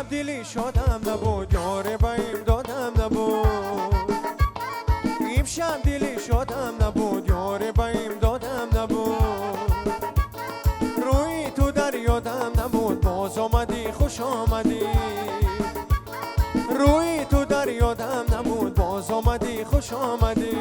شب دلی شدم نبود، یار به امدادم نبود. امشب دلی شدم نبود، یار به امدادم نبود. روی تو در یادم نبود، باز آمدی خوش آمدی. روی تو در یادم نبود، باز آمدی خوش آمدی.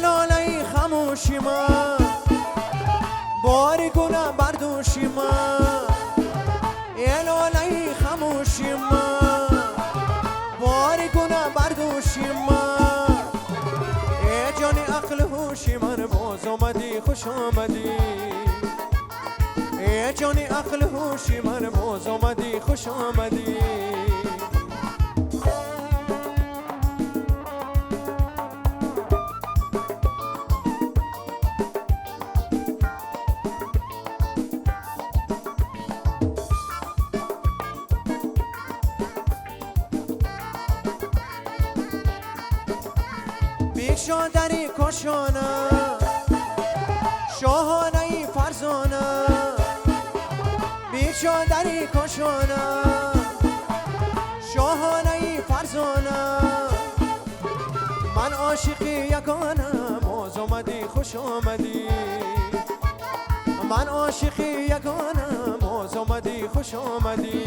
الالای خموشی من باری گونه بردوشی من. الالای خموشی من باری گونه بردوشی من. ای جانی عقل هوشی من، باز آمدی خوش آمدی. ای جانی عقل هوشی من، باز آمدی خوش آمدی. بیشادری کشانه شاهانه فرزانه. بیشادری کشانه شاهانه فرزانه. من عاشقی یگانه، باز آمدی خوش آمدی. من عاشقی یگانه، باز آمدی خوش آمدی.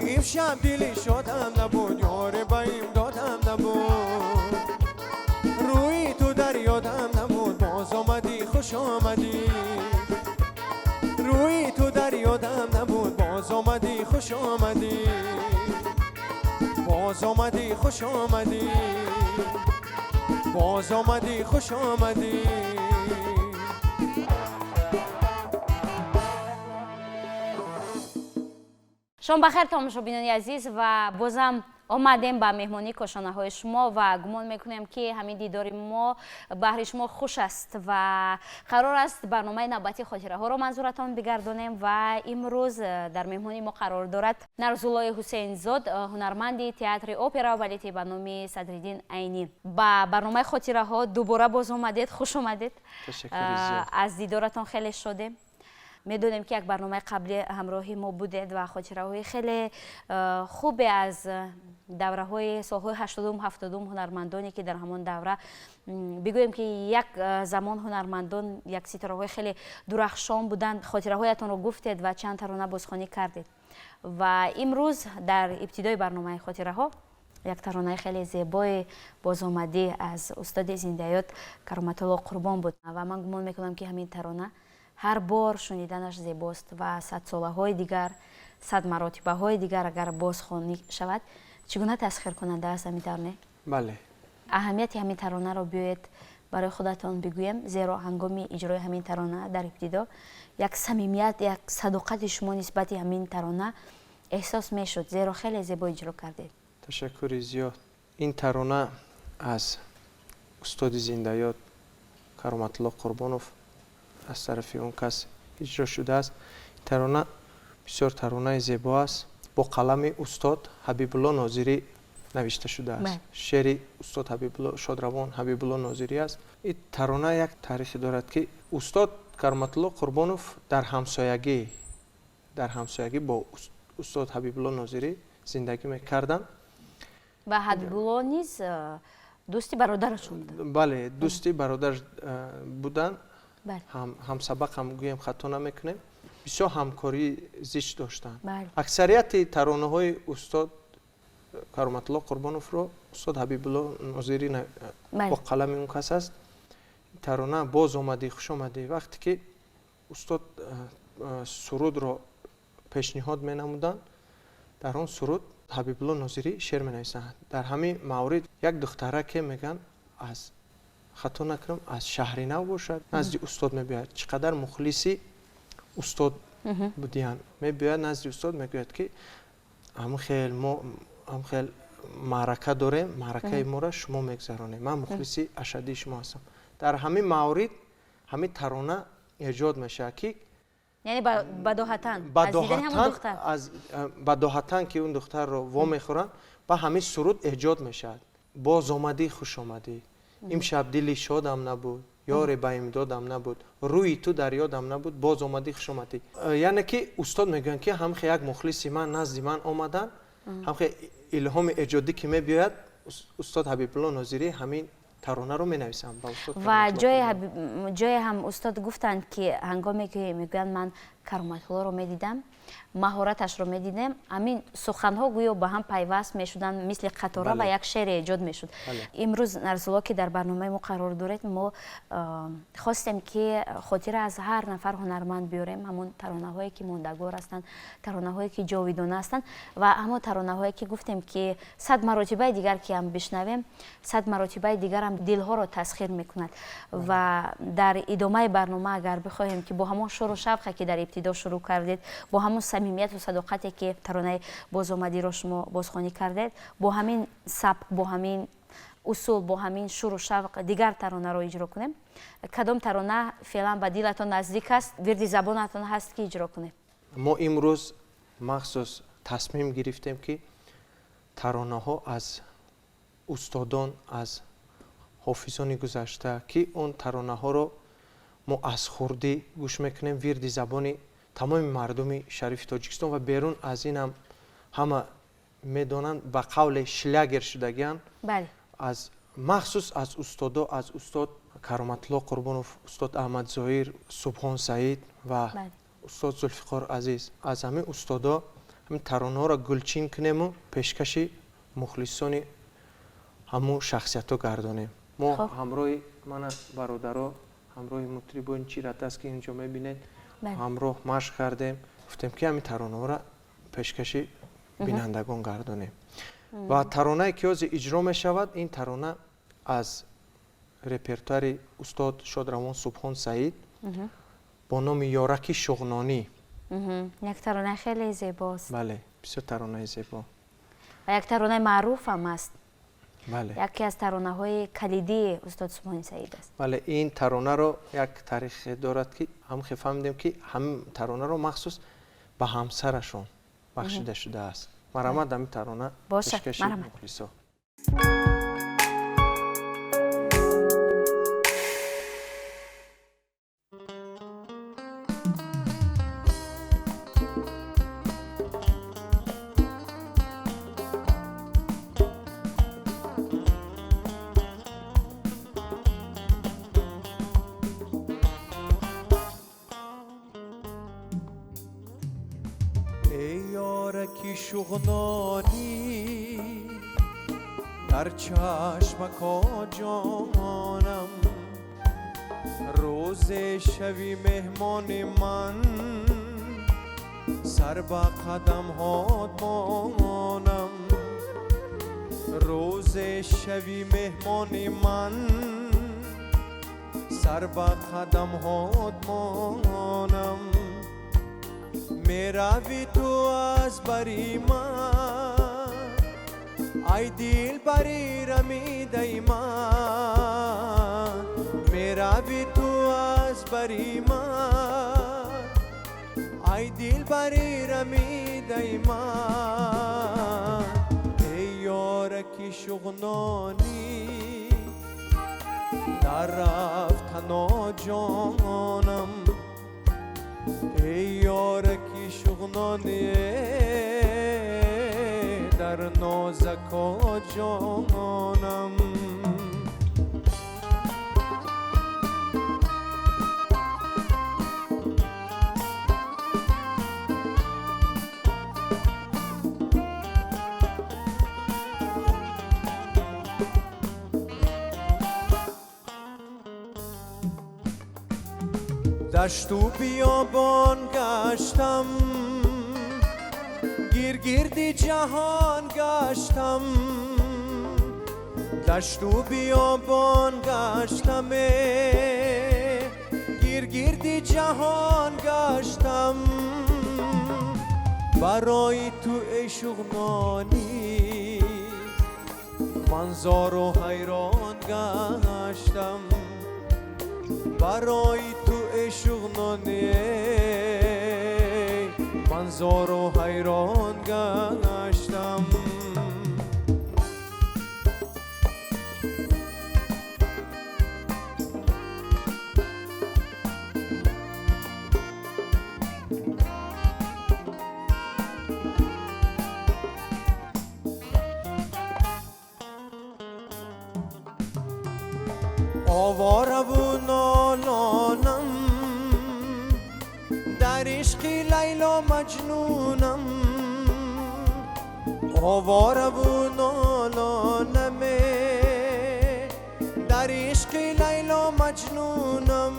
امشب دلی شدم نبود، یار به امدادم نبود. روی تو در یادم نبود، باز آمدی خوش آمدی. روی تو در یادم نبود، باز آمدی خوش آمدی. باز آمدی خوش آمدی. باز آمدی خوش آمدی. شما بخیر تماشاچیان عزیز و بازم آمدیم با مهمانی کاشانه‌های شما و گمان میکنیم که همین دیدار ما بهر شما خوش است و قرار است برنامه نوبتی خاطره ها را منظورتان بگردانیم. و امروز در مهمانی ما قرار دارد نرزولای حسین زاد، هنرمند تئاتر اپرا و بالت به نام صدرالدین عینی. با برنامه خاطره ها دوباره باز آمدید، خوش آمدید. از دیدارتان خیلی شدیم. میدونیم که یک برنامه قبلی همراهی ما بودید و خاطره های خیلی خوبی از دوره های سالهای 80 70 هنرمندانی که در همون دوره بگوییم که یک زمان هنرمندان یک ستاره های خیلی درخشان بودند. خاطره هایتان رو گفتید و چند ترانه بازخوانی کردید و امروز در ابتدای برنامه خاطره ها یک ترانه خیلی زیبای باز آمده از استاد زنده‌یاد کرامت الله قربان بود و من گمان میکنم که همین ترانه هر بار شنیدنش زیباست و 100 ساله های دیگر، 100 مراتبه های دیگر اگر بازخوانی شود چگونه تسخیر کننده است همین ترانه؟ بله. اهمیت همین ترانه را بیاید برای خودتان بگویم، زیرا هنگام اجرای همین ترانه در ابتدا یک صمیمیت، یک صداقت شما نسبت همین ترانه احساس میشد، زیرا خیلی زیبا اجرا کردید. تشکر زیاد. این ترانه از استاد زنده‌یاد کرامت الله قربانوف از طرف اون کس اجرا شده است. ترانه بسیار ترانه زیبا است، با قلم استاد حبیب الله ناظری نوشته شده است. شعر استاد حبیب الله شادروان حبیب الله ناظری است. این ترانه یک تاریخی دارد که استاد کرامت الله قربانوف در همسایگی با استاد حبیب الله ناظری زندگی میکردند و حبیب الله نیز دوستی برادرشون بودند. بله، دوستی برادر بودند. بله. هم سبق هم گویم خطا نمیکنیم. بسیار همکاری زیست داشتند. بله. اکثریت ترانه های استاد کرامت الله قربانوف رو استاد حبیب الله ناظری با قلم اون کس است. ترانه باز آمدی خوش آمدی وقتی که استاد سرود رو پیشنهاد می نمودند، در اون سرود حبیب الله ناظری شعر می نویسند. در همین مورد یک دختره که میگن از خطا نکنم از شهر نو باشد نزد استاد میباید. چقدر مخلصی استاد بودیان میباید نزد استاد میگوید که هم خیلی معرکه داریم، معرکه ما را شما میگذرانید. من مخلصی اشدی شما هستم. در همین موارد همین ترانه ایجاد میشه که یعنی بداهتن که اون دختر رو وا میخورن با همین سرود ایجاد میشه. باز آمدی خوش آمدی، امشب دلی شادم نبود، یار به امدادم نبود، روی تو در یادم نبود، باز آمدی خوش آمدی. یعنی که استاد میگن که هم یک مخلصی من نزد من آمدن، هم الهام ایجادی که میباید استاد حبیب الله ناظری همین ترانه رو مینویسم و جای هم استاد گفتند که هنگامی که میگن من کرامت الله رو میدیدم، مهارتش رو میدیدم، همین سخنها گویا با هم پیوست میشدن مثل قطاره و یک شعر ایجاد میشد. امروز نرسولا که در برنامه ما قرار دارید، ما خواستیم که خاطر از هر نفر هنرمند بیاریم، همون ترانه هایی که موندگار هستند، ترانه هایی که جاویدانه هستند و همون ترانه هایی که گفتیم که 100 مراتبه دیگر که هم بشنویم، 100 مراتبه دیگر هم دلها رو تسخیر میکند. و در ادامه برنامه اگر بخوایم که با همون شور و شوقی که در ابتدا شروع کردید، با همون صمیمیت و صداقتی که ترانه باز آمدی رو شما بازخوانی کردید، با همین سبک، با همین اصول، با همین شور و شوق دیگر ترانه رو اجرا کنیم. کدام ترانه فعلا به دلتون نزدیک است، ورد زبانتون هست که اجرا کنیم؟ ما امروز مخصوص تصمیم گرفتیم که ترانه ها از استادان، از حافظان گذشته که اون ترانه ها رو ما از خوردی گوش میکنیم، ورد زبانی تمام مردم شریف تاجیکستان و بیرون از این هم همه میدونن به قول شلگر شدگان. بله. از مخصوص از استادا، از استاد کرامت الله قربانوف، استاد احمد ظاهر، سبحان سعید و استاد ذوالفقار عزیز، از همین استادا همین ترانه ها را گلچین کنیم و پیشکش مخلصان همون شخصیت ها گردانیم. ما همراه من برادرها، همراه مطربان چیرت است که اینجا میبینید، همراه مشق کردیم، گفتیم که همین ترانه ها را پیشکش بینندگان گردانیم. و ترانه که از اجرا می شود، این ترانه از رپرتوار استاد شادروان سبحان سعید با نام یارکی شغنانی. یک ترانه خیلی زیباست. بله، بسیار ترانه زیبا و یک ترانه معروف هم است. بله. یکی از ترانه های کلیدی استاد سبحان سعید است. بله، این ترانه رو یک تاریخ دارد که هم فهمیدیم که هم ترانه رو مخصوص به همسرشون بخشیده شده است. مرحمت همین ترانه پیشکش مخلصا. شغنانی در چشمک جانم، روز شوی مهمان من، سر به قدم هات مانم. روز شوی مهمان من، سر به قدم هات مانم. میروی تو از بری من، ای دل بری رمیده من. میروی تو از بری من، ای دل بری رمیده من. ای یارکی شغنانی در رفتن جانم. ای یارکی شغنانی در نازک جانم. دشت و بیابان گشتم، گیرگیردی جهان گشتم. دشت و بیابان گشتم، گردی جهان گشتم برای تو عشق نانی من زار و حیران گشتم برای تو عشق نانی من زار و حیران گشتم آواره و نالانم در عشق لیلا مجنونم آواره و نالانم در عشق لیلا مجنونم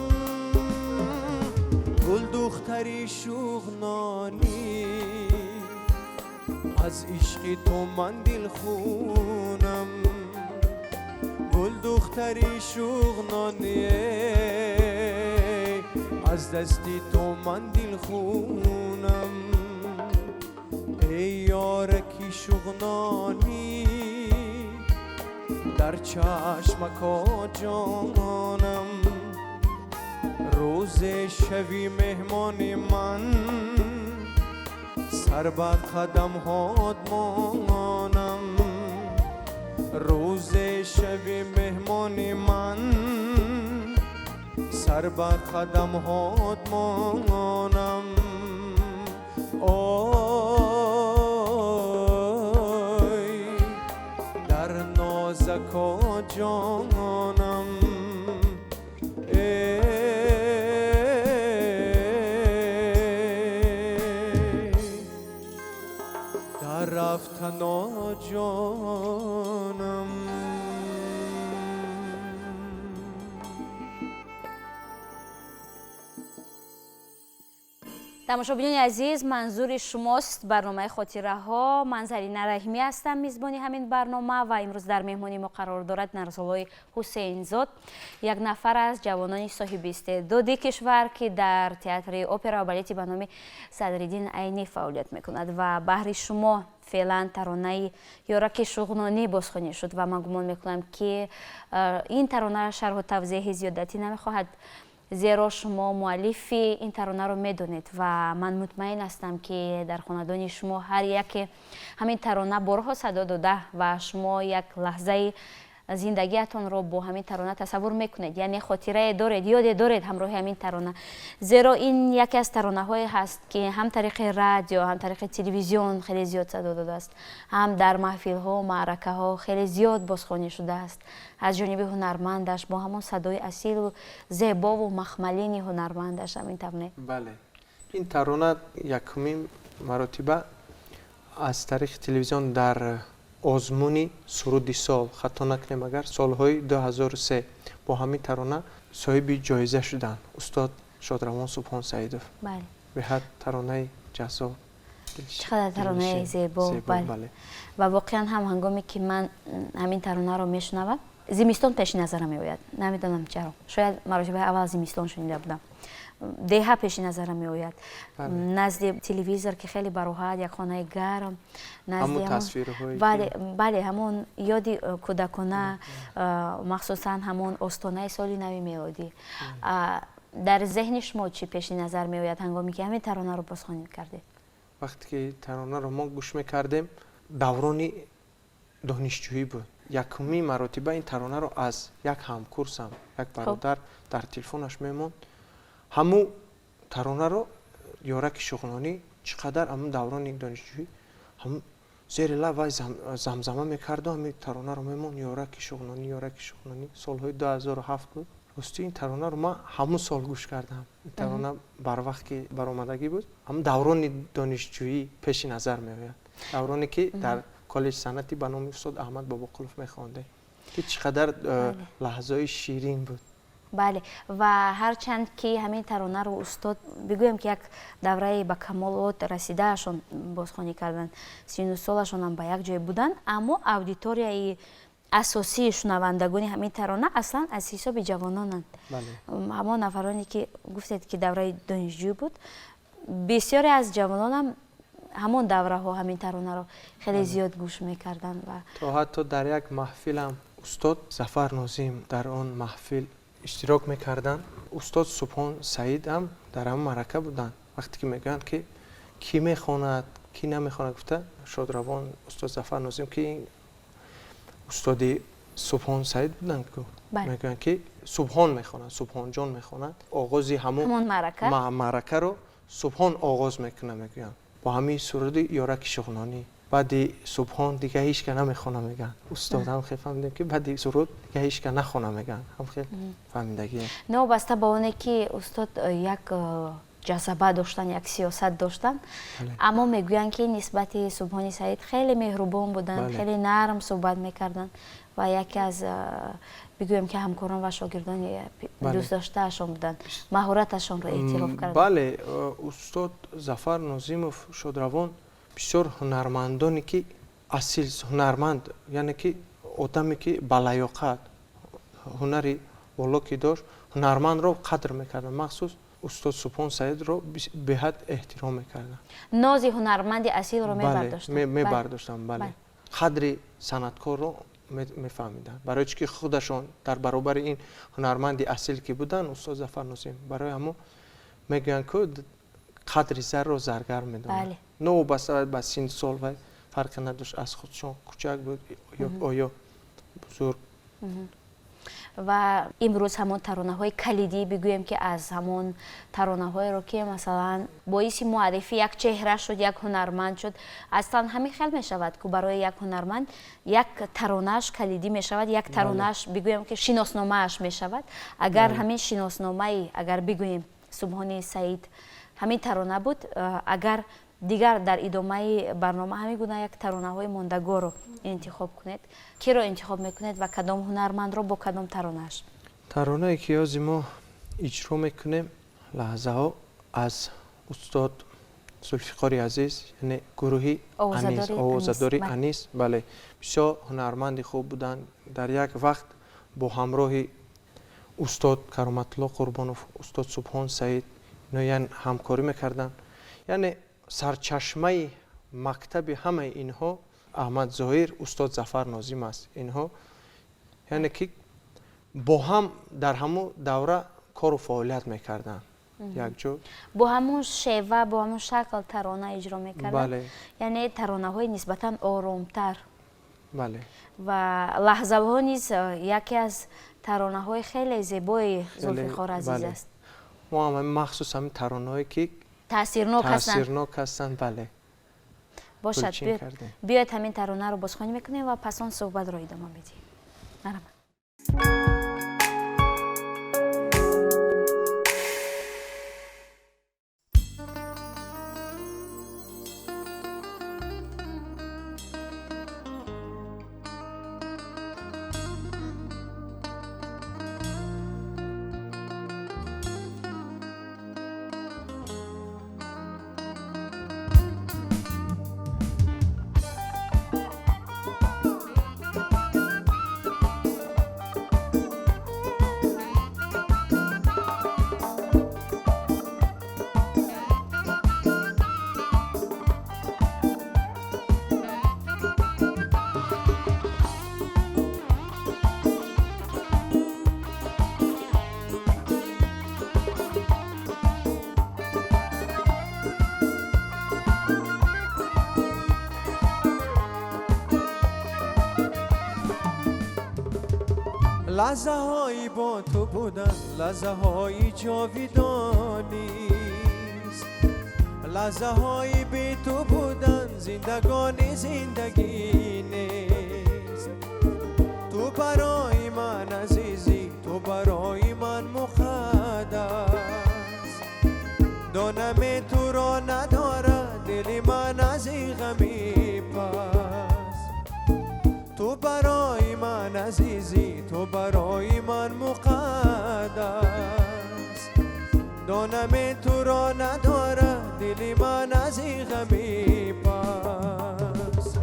گل دختری شوخنانی از عشق تو من دل خونم گل دختری شوخنانیه از دستی تو من دل خونم ای یارکی شوخنانی در چشمکا جانم روز شوی مهمان من سر به قدم هات مانم روز شب مهمان من سر به قدم هات مانم آی در نازکا جانم در رفتنا جانم تماشاچیان عزیز منظور شماست برنامه خاطره ها. من زرینه رحیمی هستم میزبانی همین برنامه و امروز در مهمانی ما قرار دارد نرسالای حسین زاد یک نفر از جوانان صاحب استعداد کشور که در تئاتر اپرا و بالت به نام صدرالدین عینی فعالیت میکند و بهر شما فعلا ترانه یارک شغنانی بازخوانی شد و من گمان میکنم که این ترانه شرح و توضیح زیادتی نمیخواهد زیرا شما مؤلف این ترانه رو میدونید و من مطمئن هستم که در خاندان شما هر یک همین ترانه بارها صدا داده و شما یک لحظه زندگیتون رو با همین ترانه تصور میکنید، یعنی خاطره دارید، یاد دارید همراه همین ترانه. زیرا این یکی از ترانه های هست که هم طریق رادیو هم طریق تلویزیون خیلی زیاد صدا داده است، هم در محفل ها و معرکه ها خیلی زیاد بازخوانی شده است از جانب هنرمندش با همون صدای اصیل و زیبا و مخملین هنرمندش همین ترانه. بله، این ترانه یکمین مرتبه از طریق تلویزیون در آزمونی سرودی سال خطا نکنیم اگر سالهای 2003 با همین ترانه صاحب جایزه شدن استاد شادروان سبحان سعیدوف. بله. به حد ترانه جذاب، چقدر ترانه زیبا. بله. و واقعا هم هنگامی که من همین ترانه رو میشنوم زمستان پیش نظرم میآید، نمیدونم چرا، شاید مراتب اول زمستان شنیده بودم، دیه پیش نظرم میآید. نزد تلویزیون که خیلی براحت، یک خانه گرم، نزد همون تصویرهای بله همون یادی کودکانه، مخصوصا همون آستانه سالی نوی میلادی. در ذهن شما چی پیش نظر میآید هنگامی که همین ترانه رو بازخوانی میکردید؟ وقتی که ترانه رو ما گوش میکردیم دوران دانشجویی بود. یکمی مرتبه این ترانه رو از یک همکورسم، یک برادر در تلفنش میموند، همون ترانه رو یارک شغنانی چقدر همون دوران دانشجویی هم زیر لب وای زمزمه میکرد و همین ترانه رو میموند یارک شغنانی. سالهای 2007 بود. راستی این ترانه رو من همون سال گوش کردم. این ترانه بر وقت که برآمدگی بود، همون دوران دانشجویی پیش نظر میآید، دورانی که در کالج صنعتی به نام استاد احمد باباقلوف میخوانده که چقدر لحظه‌های شیرین بود. بله، و هرچند که همین ترانه رو استاد بگویم که یک دوره به کمالات رسیده شون بازخوانی کردن، 39 سالشون هم به یک جای بودن، اما اودیتوریای اساسی شنوندگان همین ترانه اصلا از حساب جوانانند. همون نفرانی که گفتید که دوره دانشجویی بود، بسیاری از جوانان هم همون دوره ها همین ترانه رو خیلی زیاد گوش میکردن و تا حتی در یک محفل هم استاد ظفر ناظم در آن محفل اشتراک میکردن. استاد سبحان سعید هم در هم معرکه بودن. وقتی که میگن که کی میخواند کی نمیخواند، گفته شادروان استاد ظفر ناظم که این استاد سبحان سعید بودن که میگن که سبحان میخواند، سبحان جان میخواند، آغاز همون معرکه رو سبحان آغاز میکنه. میگن با همین سرود یارک شغنانی بعد سبحان دیگه هیچ که نمیخونه. میگن استاد هم خیلی فهمیدن که بعد سرود دیگه هیچ که نخونه. میگن هم خیلی فهمیدگی نه بسته با اونه که استاد یک جذبه داشتن، یک سیاست داشتن. اما میگوین که نسبت سبحانی سعید خیلی مهربان بودن، خیلی نرم صحبت میکردن و یکی از بگویم که همکاران و شاگردان دوست داشته اشان بودن، مهارتشان رو اعتراف کردن. بله، استاد ظفر ناظموف شادروان بسیار هنرمندانی که اصیل هنرمند، یعنی که آدمی که بالیاقت هنری بالا که داشت، هنرمند رو قدر میکردن. مخصوص استاد سبحان سعید رو به حد احترام میکردن. ناز هنرمند اصیل رو میبرداشتن. میبرداشتن بله. قدر صنعتکار رو میفهمیدن، برای که خودشان در برابر این هنرمند اصیل که بودن استاد ظفر ناظم برای همون میگن که قدر زر رو زرگر میدونن. نو بس سین سال و فرق نداشت از خودشون کوچک بود یا بزرگ. و امروز همون ترانه های کلیدی بگویم که از همون ترانه های رو که مثلا باعث معرفی یک چهره شد، یک هنرمند شد. اصلا همین خیلی می شود که برای یک هنرمند یک ترانهش کلیدی می شود، یک ترانهش بگویم که شناسنامه اش می شود. اگر همین شناسنامه اگر بگویم سبحانی سعید همین ترانه بود، اگر دیگر در ادامه برنامه همین گونه یک ترانه های ماندگار رو انتخاب کنید، کی رو انتخاب میکنید و کدام هنرمند رو با کدام ترانهش؟ ترانه‌ای که از ما اجرا میکنیم لحظه ها از استاد ذوالفقار عزیز، یعنی گروهی انیس، آوازداری انیس. بله، بسیار هنرمند خوب بودن. در یک وقت با همراه استاد کرامت الله قربانوف، استاد سبحان سعید اینا همکاری میکردن. یعنی سرچشمه مکتب همه اینها احمد ظاهر، استاد ظفر ناظم است. اینها یعنی که با هم در همون دوره کار و فعالیت میکردن یک جا، با همون شیوه با همون شکل ترانه اجرا میکردن. بله. یعنی ترانه های نسبتا آرامتر. بله. و لحظه ها نیز یکی از ترانه های خیلی زیبای ذوالفقار عزیز است. ما هم مخصوص همین ترانه هایی که تاثیرناک هستند. بله. باشد بیاید همین ترانه رو بازخوانی میکنیم و پس آن صحبت رو ادامه میدیم. مرحبا. لحظه هایی با تو بودن، لحظه هایی جاویدانیست. لحظه هایی بی تو بودن، زندگانی زندگی نیست. تو برای من عزیزی، تو برای من مقدس. دانم تو را نداره دل من از این غمی پس. تو برای من عزیزی، تو برای من مقدس. دانم تو را نداره دل من از این غمی پس.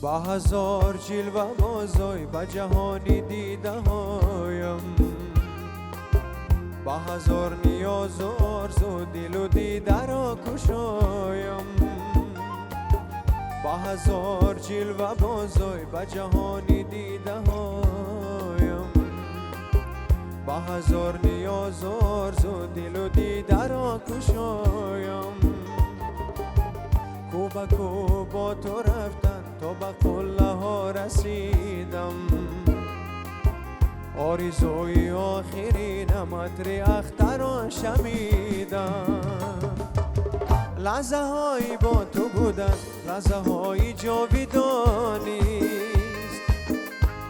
با هزار جلوه بازای با جهانی دیده هایم، با هزار نیاز و آرزو دل و دیده را کشایم، با هزار جلوه بازای با جهانی دیده هایم، با هزار نیاز و آرزو دل و دیده را کشایم. کو با کو با تو رفتن تا به قله ها رسیدم، آرزوی آخرین مطر اختران شمیدم. لحظه هایی با تو بودن لحظه های جاودانیست،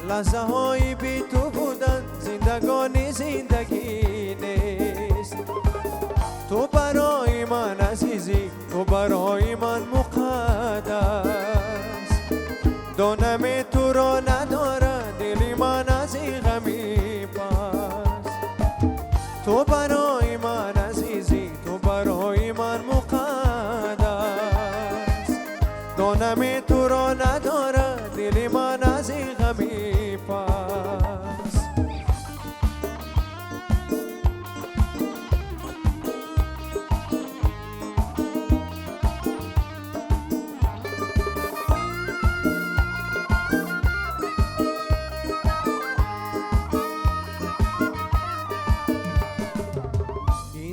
لحظه هایی بی تو بودن زندگانی زندگی نیست. تو برای من عزیزی، تو برای من مقدس، دانم تو را نداره دلی من از این غمی پس. تو برای من عزیزی، تو برای من مقدس، دانم تو را نداره دلی من از این غمی پس.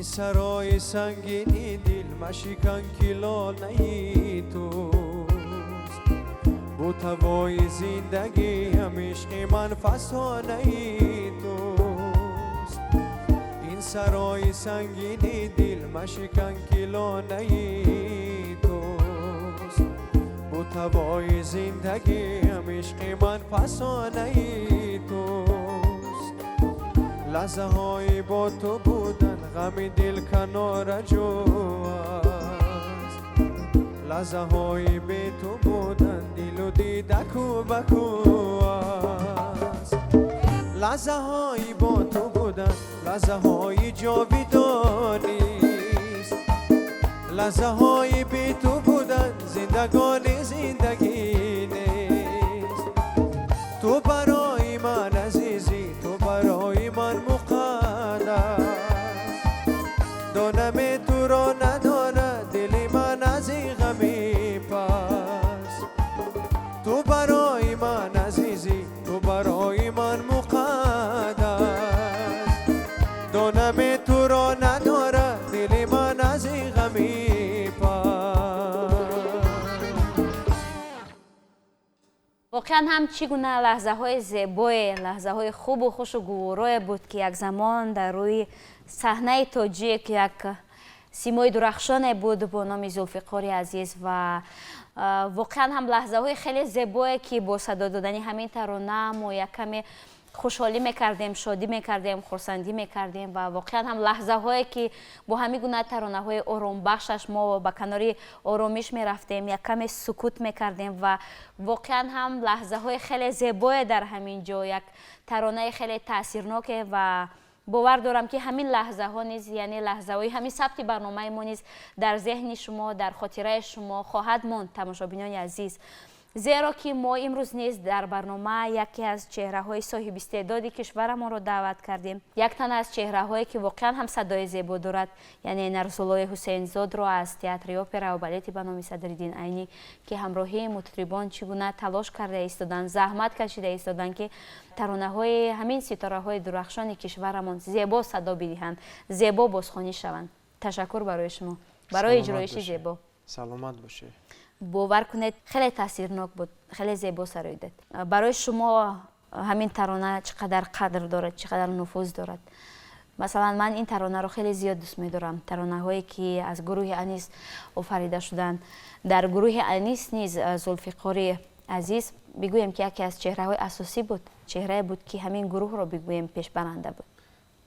سرای سنگینی دل مشکن کلا نهی توست، بو توای زندگی هم عشق من فسانه توست. این سرای سنگینی دل مشکن کلا نهی توست، بو توای زندگی هم عشق من فسانه توست. لحظه های با تو بودن غم دل کنار جو است، لحظه های بی تو بودن دل و دیده کو بکو است. لحظه های با تو بودن لحظه های جاودانیست، لحظه های بی تو بودن زندگانی زندگی نیست. تو برای من عزیزی، تو برای من مقدس، دانم تو را نداره دلی من از این غمی پس. تو برای من عزیزی، تو برای من مقدس، دانم تو را نداره دلی من از این غمی پس. واقعا هم چگونه لحظه های زیبای، لحظه های خوب و خوش و گوارای بود که یک زمان در روی صحنه تاجیک یک سیمای درخشان بود با نام ذوالفقار عزیز و واقعا هم لحظه های خیلی زیبایی که با صدا دادن همین ترانه ما یک کمی خوشحالی میکردیم، شادی میکردیم، خرسندی میکردیم و واقعا هم لحظه هایی که با همین گونه ترانه های آرام بخشش ما با کناری آرامش میرفتیم، یک کمی سکوت میکردیم و واقعا هم لحظه های خیلی زیبایی در همین جا، یک ترانه خیلی تاثیرناکه و باور دارم که همین لحظه ها نیز، یعنی لحظه های همین ثبت برنامه ما نیز در ذهن شما، در خاطره شما خواهد ماند تماشابینان عزیز. زیرا که ما امروز نیز در برنامه یکی از چهره های صاحب استعداد کشورمان را دعوت کردیم. یک تن از چهره هایی که واقعا هم صدای زیبا دارد، یعنی نرسولای حسین زاد را از تئاتر اپرا و بالت به نام صدرالدین عینی که همراهی مطربان چگونه تلاش کرده ایستادند، زحمت کشیده ایستادند که ترانه های همین ستاره های درخشان کشورمان زیبا صدا بدهند، زیبا بازخوانی شوند. تشکر برای شما برای اجرایش زیبا. سلامت باشه. باور کنید خیلی تاثیرناک بود، خیلی زیبا سرای داد. برای شما همین ترانه چقدر قدر دارد، چقدر نفوذ دارد. مثلا من این ترانه رو خیلی زیاد دوست می‌دارم، ترانه هایی که از گروه انیس آفریده شدند. در گروه انیس نیز ذوالفقار عزیز بگویم که یکی از چهره های اساسی بود، چهره بود که همین گروه رو بگویم پیش برنده بود.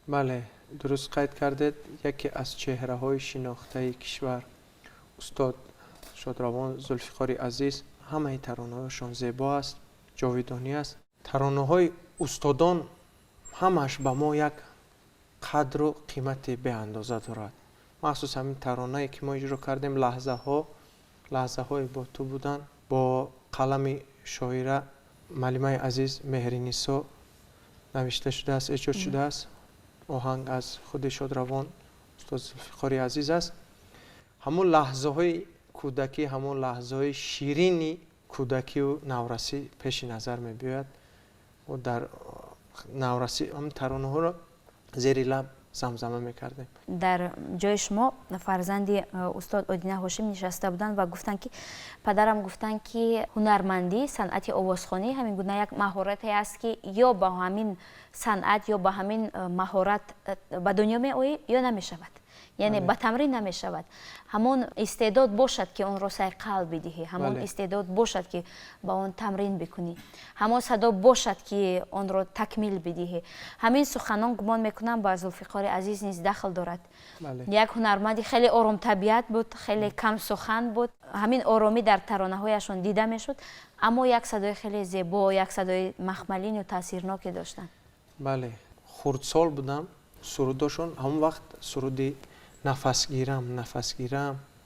بله، درست قید کردید. یکی از چهره های شناخته کشور استاد شادروان ذوالفقار عزیز، همه ترانه هایشان زیبا است، جاودانی است. ترانه های استادان همش به ما یک قدر و قیمت به اندازه دارد. مخصوصا همین ترانه‌ای که ما اجرا کردیم، لحظه های با تو بودن، با қалами шоира малимаи азиз меҳринисо навишта шудааст, эҷод шудааст. оҳанг аз худи Шодравон устод Зулфиқори азиз аст. ҳамон лаҳзаҳои кӯдакӣ, ҳамон лаҳзаҳои ширини кӯдакию наврасӣ пеши назар мебиёяд. мо дар наврасӣ ҳамин таронаҳоро зери лаб замзама мекардем. дар ҷои шумо фарзанди устод Одина Ҳошим нишаста буданд ва гуфтанд ки падарам гуфтанд ки ҳунармандӣ, санъати овозхонӣ ҳамин гуна як маҳорате аст ки ё ба ҳамин санъат ё ба ҳамин маҳорат ба дунё меоӣ ё намешавад. яъне ба тамрин намешавад. ҳамон истеъдод бошад ки онро сайқал бидиҳӣ, ҳамон истеъдод бошад ки ба он тамрин бикунӣ, ҳамон садо бошад ки онро такмил бидиҳӣ. ҳамин суханон гумон мекунам ба Зулфиқори азиз низ дахл дорад. як ҳунарманди хеле оромтабиат буд, хеле камсухан буд. ҳамин оромӣ дар таронаҳояшон дида мешуд, аммо як садои хеле зебо, як садои махмалину таъсирноке доштанд. бале, хурдсол будам, сурудошон ҳамон вақт суруди нафасгирам,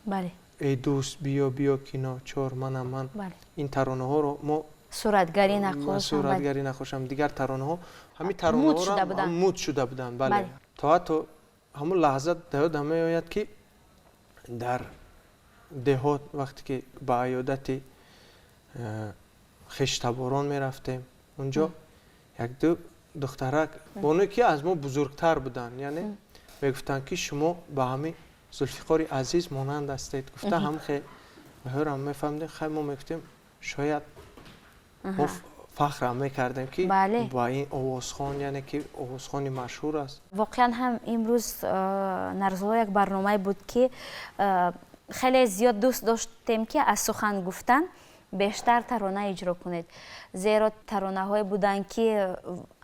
бале, эй дӯст биё кино, чор манам ман. ин таронаҳоро мо суратгари нақошам, дигар таронаҳо ҳамин таронаҳоро муд шуда буданд. бале, то ҳатто ҳамон лаҳза даёдам меояд ки дар деҳот вақте ки ба аёдати хештаборон мерафтем, унҷо як-ду духтарак боное ки аз мо бузургтар буданд, яъне мегуфтанд ки шумо ба ҳамин Зулфиқори азиз монанд ҳастед. гуфта ҳамхе ҳӯрам мефаҳмидем, хай мо мегуфтем шояд мо фахрам мекардем ки ба ин овозхон, яъне ки овозхони машҳур аст. воқеан ҳам имрӯз Нарзулло як барномае буд ки хеле зиёд дӯст доштем ки аз сухан гуфтан бештар тарона иҷро кунед. зеро таронаҳое буданд ки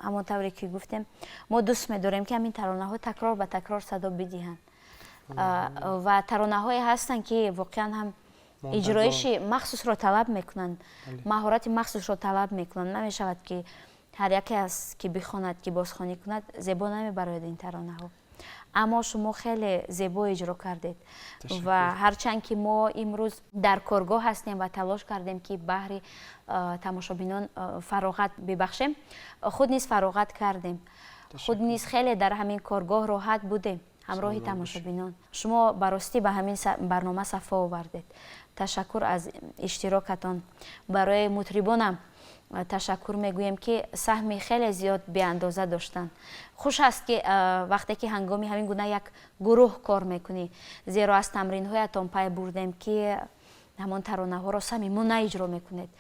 ҳамон тавре ки гуфтем мо дӯст медорем ки ҳамин таронаҳо такрор ба такрор садо бидиҳанд. ва таронаҳое ҳастанд ки воқеан ҳам иҷроиши махсусро талаб мекунанд, маҳорати махсусро талаб мекунанд. намешавад ки ҳар яке аз ки бихонад, ки бозхонӣ кунад, зебо намебарояд ин таронаҳо. аммо шумо хеле зебо иҷро кардед ва ҳарчанд ки мо имрӯз дар коргоҳ ҳастем ва талош кардем ки баҳри тамошобинон фароғат бибахшем, худ низ фароғат кардем, худ низ хеле дар ҳамин коргоҳ роҳат будем ҳамроҳи тамошобинон. шумо баростӣ ба ҳамин барнома сафо овардед. ташаккур аз иштирокатон. барои мутрибонам ташаккур мегӯем ки саҳми хеле зиёд беандоза доштанд. хуш аст ки вақте ки ҳангоми ҳамин гуна як гурӯҳ кор мекунӣ, зеро аз тамринҳоятон пай бурдем ки ҳамон таронаҳоро самимона иҷро мекунед,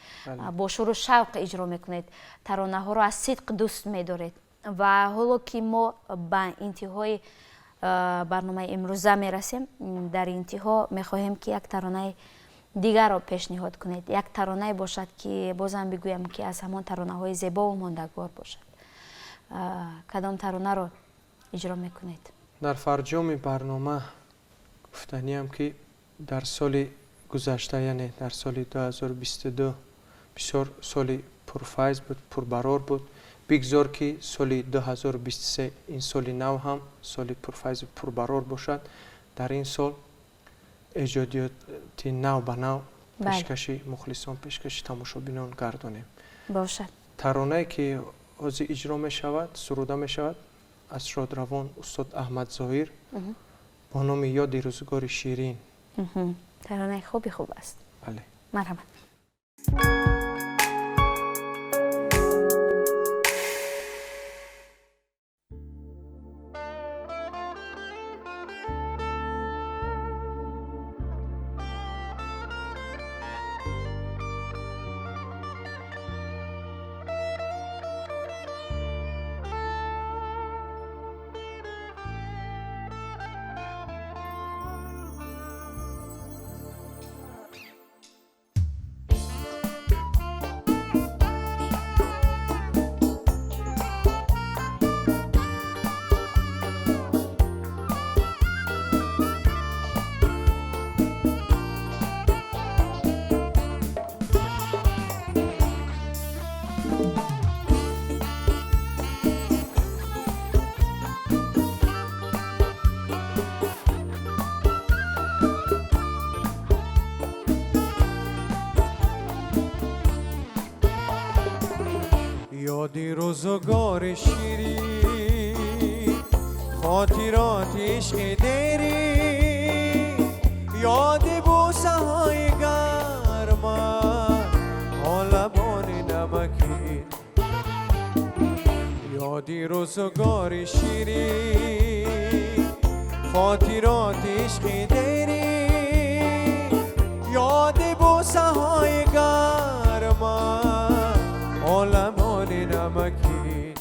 бо шӯру шавқ иҷро мекунед, таронаҳоро аз сидқ дӯст медоред. ва ҳоло ки мо ба интиҳои барномаи имрӯза мерасем, дар интиҳо мехоҳем ки як таронаи дигарро пешниҳод кунед. як таронае бошад ки бозам бигӯям ки аз ҳамон таронаҳои зебову мондагор бошад. кадом таронаро иҷро мекунед? дар фарҷоми барнома гуфтаниам ки дар соли гузашта, яъне дар соли 2022 бисёр соли пурфайз буд, пурбарор буд. бигзор ки соли 2023 ин соли нав ҳам соли пурфайзу пурбарор бошад. дар ин сол эҷодиёти нав ба нав пешкаши мухлисон, пешкаши тамошобинон гардонем. бошад. таронае ки ҳозир иҷро мешавад, суруда мешавад аз Шодравон устод Аҳмад Зоҳир бо номи ёди рӯзгори ширин. таронаи хуб аст. бале, марҳамат. یادی روزگار شیرین خاطرات عشق دری یاد بوسه های گرم لبان نمکین یادی روزگار شیرین خاطرات عشق دری یاد بوسه های گرم لبان نمکین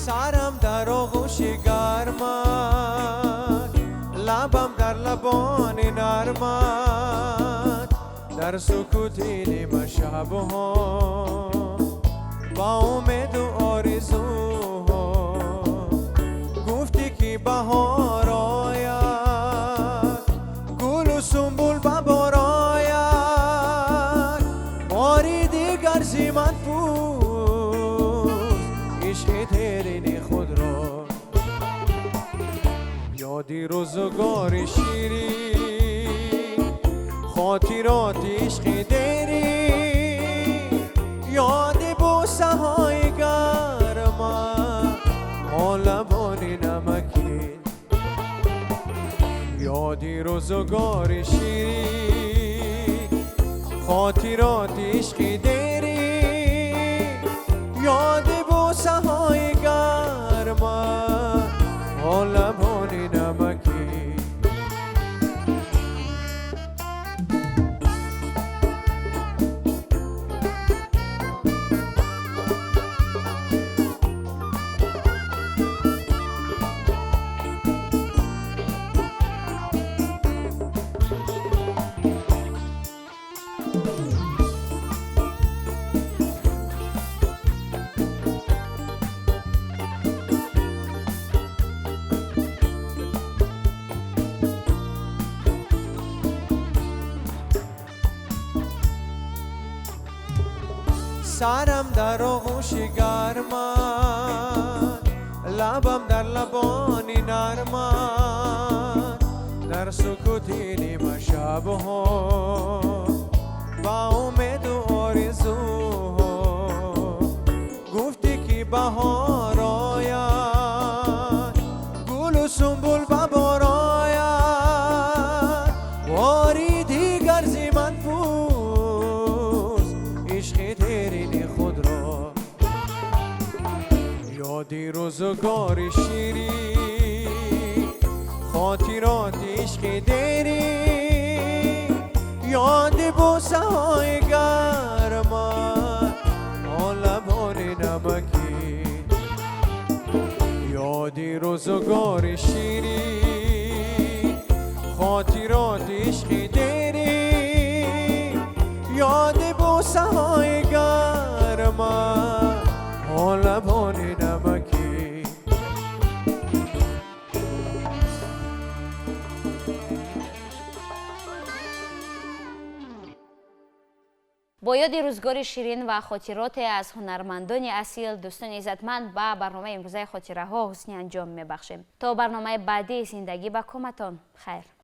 سرم در آغوش گرمت لبم در لبان نرمت در سکوت نیمه شبها با امید و آرزوها گفتی که بهار آید گل و سنبل ببار آید باری دیگر زیمت عشق ترین خود را یادی روزگار شیرین خاطرات عشق دری یاد بوسه های گرم لبان نمکین یادی روزگار شیرین خاطرات عشق دری یاد بوسه های گرم لبان نمکی سرم در آغوش گرمت لبم در لبان نرمت در سکوت نیمه شبها با امید و آرزوها گفتی که بهار آید گل و سنبل ببار آید باری دیگر زیمت یادی روزگار شیرین خاطرات عشق دری یاد بوسه های گرم لبان نمکین یادی روزگار شیرین خاطرات عشق دری یاد بوسه های گرم لبان نمکی با یاد روزگار شیرین و خاطرات از هنرمندان اصیل دوستان عزتمند با برنامه امروزه خاطره ها حسنی انجام میبخشیم تا برنامه بعدی زندگی با کمتان خیر.